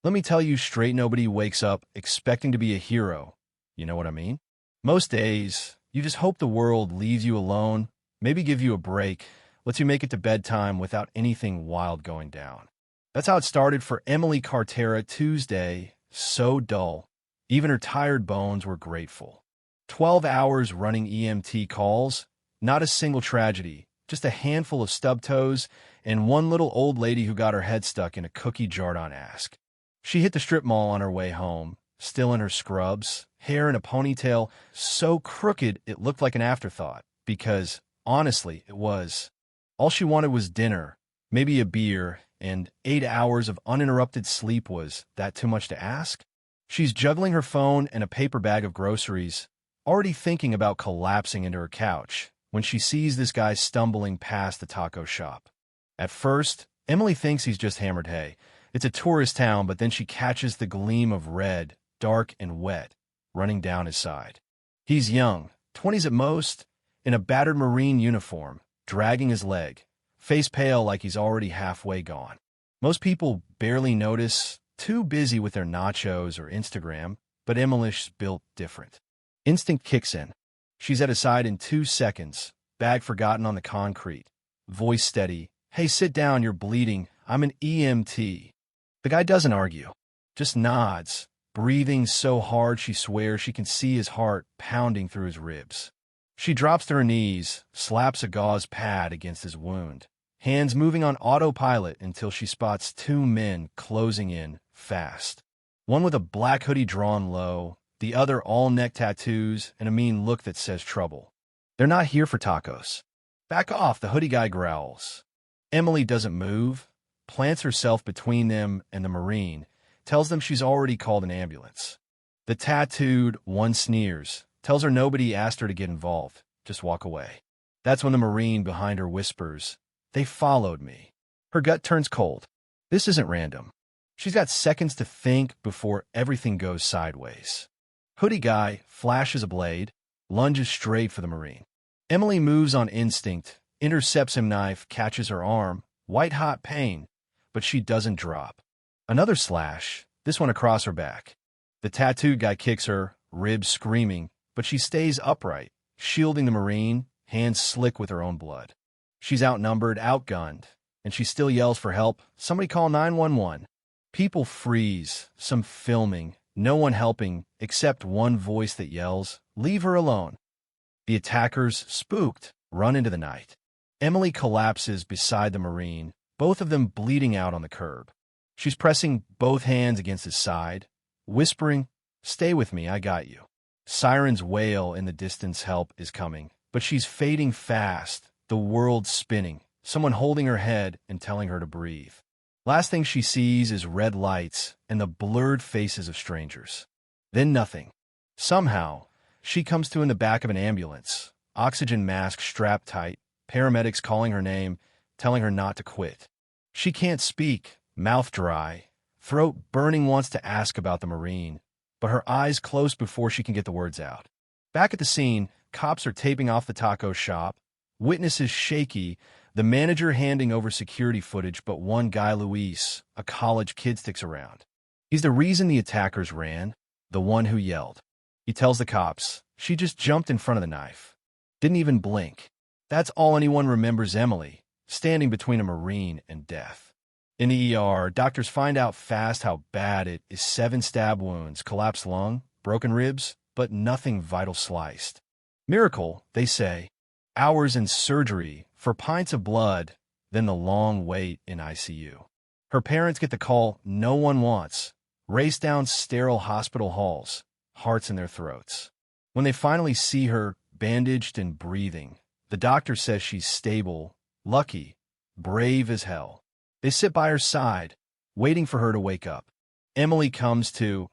Let me tell you straight, nobody wakes up expecting to be a hero. You know what I mean? Most days, you just hope the world leaves you alone, maybe give you a break, lets you make it to bedtime without anything wild going down. That's how it started for Emily Cartera. Tuesday, so dull. Even her tired bones were grateful. 12 hours running EMT calls, not a single tragedy, just a handful of stub toes, and one little old lady who got her head stuck in a cookie jar on ask. She hit the strip mall on her way home, still in her scrubs, hair in a ponytail, so crooked it looked like an afterthought, because, honestly, it was. All she wanted was dinner, maybe a beer, and 8 hours of uninterrupted sleep. Was that too much to ask? She's juggling her phone and a paper bag of groceries, already thinking about collapsing into her couch, when she sees this guy stumbling past the taco shop. At first, Emily thinks he's just hammered hay. It's a tourist town, but then she catches the gleam of red, dark and wet, running down his side. He's young, 20s at most, in a battered Marine uniform, dragging his leg, face pale like he's already halfway gone. Most people barely notice, too busy with their nachos or Instagram, but Emily's built different. Instinct kicks in. She's at his side in 2 seconds, bag forgotten on the concrete, voice steady. Hey, sit down, you're bleeding. I'm an EMT. The guy doesn't argue, just nods, breathing so hard she swears she can see his heart pounding through his ribs. She drops to her knees, slaps a gauze pad against his wound, hands moving on autopilot until she spots 2 men closing in fast. One with a black hoodie drawn low, the other all neck tattoos and a mean look that says trouble. They're not here for tacos. Back off, the hoodie guy growls. Emily doesn't move, plants herself between them and the Marine, tells them she's already called an ambulance. The tattooed one sneers, tells her nobody asked her to get involved, just walk away. That's when the Marine behind her whispers, "They followed me." Her gut turns cold. This isn't random. She's got seconds to think before everything goes sideways. Hoodie guy flashes a blade, lunges straight for the Marine. Emily moves on instinct, intercepts him, knife, catches her arm, white-hot pain, but she doesn't drop. Another slash, this one across her back. The tattooed guy kicks her, ribs screaming, but she stays upright, shielding the Marine, hands slick with her own blood. She's outnumbered, outgunned, and she still yells for help. Somebody call 911. People freeze, some filming, no one helping, except one voice that yells, "Leave her alone." The attackers, spooked, run into the night. Emily collapses beside the Marine, both of them bleeding out on the curb. She's pressing both hands against his side, whispering, "Stay with me, I got you." Sirens wail in the distance, help is coming, but she's fading fast, the world spinning, someone holding her head and telling her to breathe. Last thing she sees is red lights and the blurred faces of strangers. Then nothing. Somehow, she comes to in the back of an ambulance, oxygen mask strapped tight, paramedics calling her name, telling her not to quit. She can't speak, mouth dry, throat burning, wants to ask about the Marine, but her eyes close before she can get the words out. Back at the scene, cops are taping off the taco shop, witnesses shaky, the manager handing over security footage, but one guy, Luis, a college kid, sticks around. He's the reason the attackers ran, the one who yelled. He tells the cops, she just jumped in front of the knife. Didn't even blink. That's all anyone remembers. Emily, standing between a Marine and death. In the ER, doctors find out fast how bad it is. 7 stab wounds, collapsed lung, broken ribs, but nothing vital sliced. Miracle, they say. Hours in surgery for pints of blood, then the long wait in ICU. Her parents get the call no one wants, race down sterile hospital halls, hearts in their throats. When they finally see her, bandaged and breathing, the doctor says she's stable, lucky, brave as hell. They sit by her side, waiting for her to wake up. Emily comes to,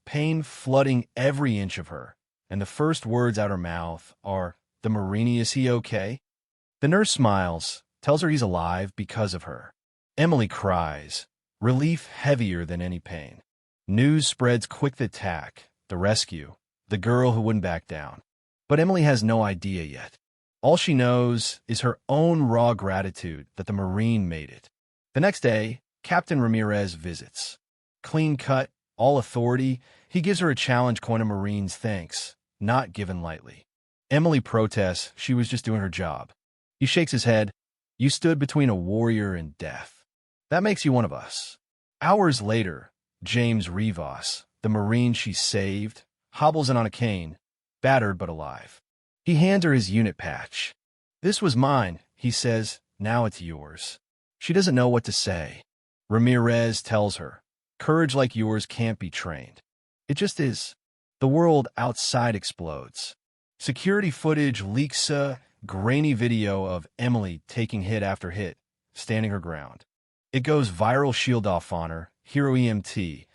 pain flooding every inch of her, and the first words out her mouth are, "The Marine, is he okay?" The nurse smiles, tells her he's alive because of her. Emily cries, relief heavier than any pain. News spreads quick, the attack, the rescue, the girl who wouldn't back down. But Emily has no idea yet. All she knows is her own raw gratitude that the Marine made it. The next day, Captain Ramirez visits. Clean cut, all authority. He gives her a challenge coin of Marines thanks, not given lightly. Emily protests she was just doing her job. He shakes his head. You stood between a warrior and death. That makes you one of us. Hours later, James Rivas, the Marine she saved, hobbles in on a cane, battered but alive. He hands her his unit patch. This was mine, he says, now it's yours. She doesn't know what to say. Ramirez tells her, courage like yours can't be trained. It just is. The world outside explodes. Security footage leaks a grainy video of Emily taking hit after hit, standing her ground. It goes viral, shield off on her, hero EMT,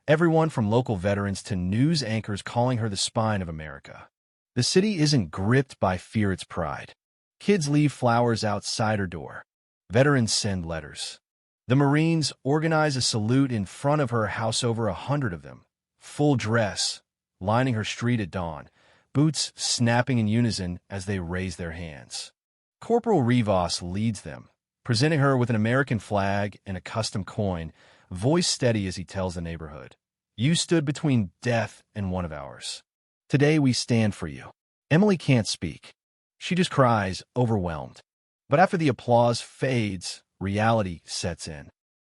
everyone from local veterans to news anchors calling her the spine of America. The city isn't gripped by fear, it's pride. Kids leave flowers outside her door. Veterans send letters. The Marines organize a salute in front of her house, over 100 of them, full dress, lining her street at dawn, boots snapping in unison as they raise their hands. Corporal Rivas leads them, presenting her with an American flag and a custom coin, voice steady as he tells the neighborhood, you stood between death and one of ours. Today we stand for you. Emily can't speak. She just cries, overwhelmed. But after the applause fades, reality sets in.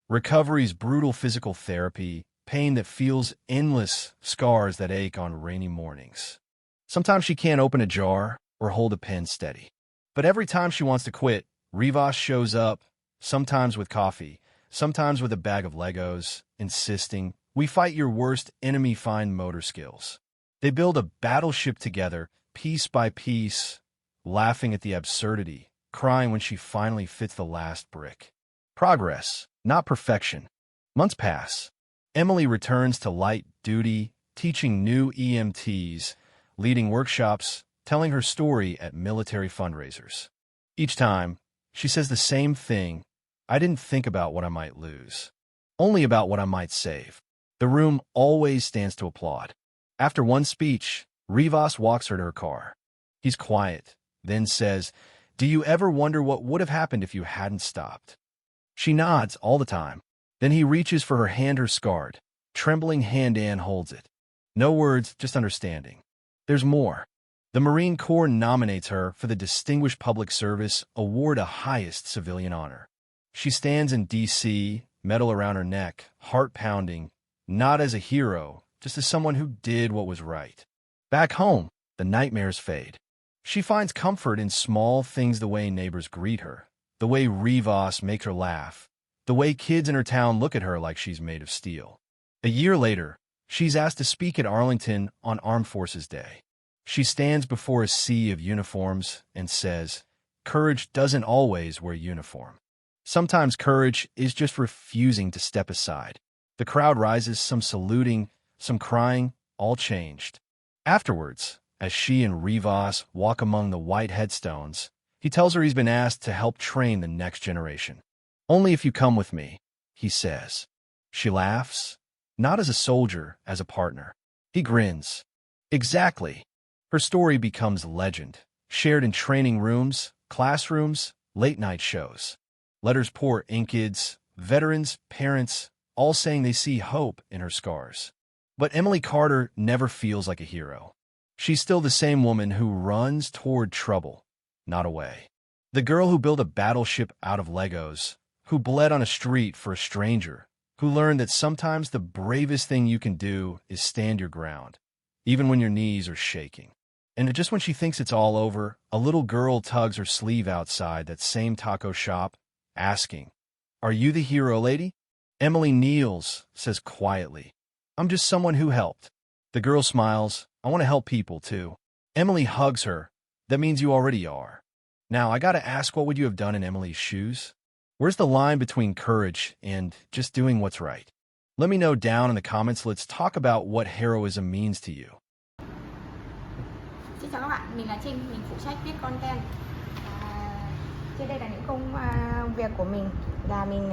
Recovery's brutal physical therapy, pain that feels endless, scars that ache on rainy mornings. Sometimes she can't open a jar or hold a pen steady. But every time she wants to quit, Rivas shows up, sometimes with coffee, sometimes with a bag of Legos, insisting, we fight your worst enemy, find motor skills. They build a battleship together, piece by piece, laughing at the absurdity, crying when she finally fits the last brick. Progress, not perfection. Months pass. Emily returns to light duty, teaching new EMTs, leading workshops, telling her story at military fundraisers. Each time, she says the same thing, I didn't think about what I might lose, only about what I might save. The room always stands to applaud. After one speech, Rivas walks her to her car. He's quiet, then says, do you ever wonder what would have happened if you hadn't stopped? She nods all the time. Then he reaches for her hand, her scarred, trembling hand, and holds it. No words, just understanding. There's more. The Marine Corps nominates her for the Distinguished Public Service Award, a highest civilian honor. She stands in D.C., medal around her neck, heart pounding, not as a hero, just as someone who did what was right. Back home, the nightmares fade. She finds comfort in small things, the way neighbors greet her, the way Rivas makes her laugh, the way kids in her town look at her like she's made of steel. A year later, she's asked to speak at Arlington on Armed Forces Day. She stands before a sea of uniforms and says, courage doesn't always wear uniform. Sometimes courage is just refusing to step aside. The crowd rises, some saluting, some crying, all changed. Afterwards, as she and Rivas walk among the white headstones, he tells her he's been asked to help train the next generation. Only if you come with me, he says. She laughs, not as a soldier, as a partner. He grins. Exactly. Her story becomes legend, shared in training rooms, classrooms, late-night shows. Letters pour in, kids, veterans, parents, all saying they see hope in her scars. But Emily Carter never feels like a hero. She's still the same woman who runs toward trouble, not away. The girl who built a battleship out of Legos, who bled on a street for a stranger, who learned that sometimes the bravest thing you can do is stand your ground, even when your knees are shaking. And just when she thinks it's all over, a little girl tugs her sleeve outside that same taco shop, asking, are you the hero, lady? Emily kneels, says quietly, I'm just someone who helped. The girl smiles, I want to help people too. Emily hugs her, that means you already are. Now, I gotta ask, what would you have done in Emily's shoes? Where's the line between courage and just doing what's right? Let me know down in the comments. Let's talk about what heroism means to you. Xin chào các bạn, mình là Trinh, mình phụ trách viết content. Trên đây là những công việc của mình, là mình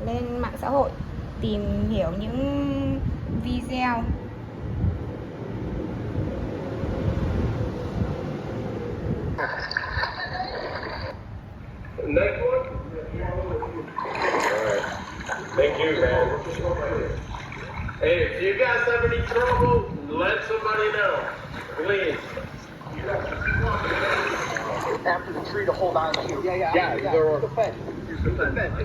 lên mạng xã hội tìm hiểu những video Next one? All right. Thank you, man. Hey, if you guys have any trouble, let somebody know. Please. After the tree to hold on to. Yeah. Use the fence.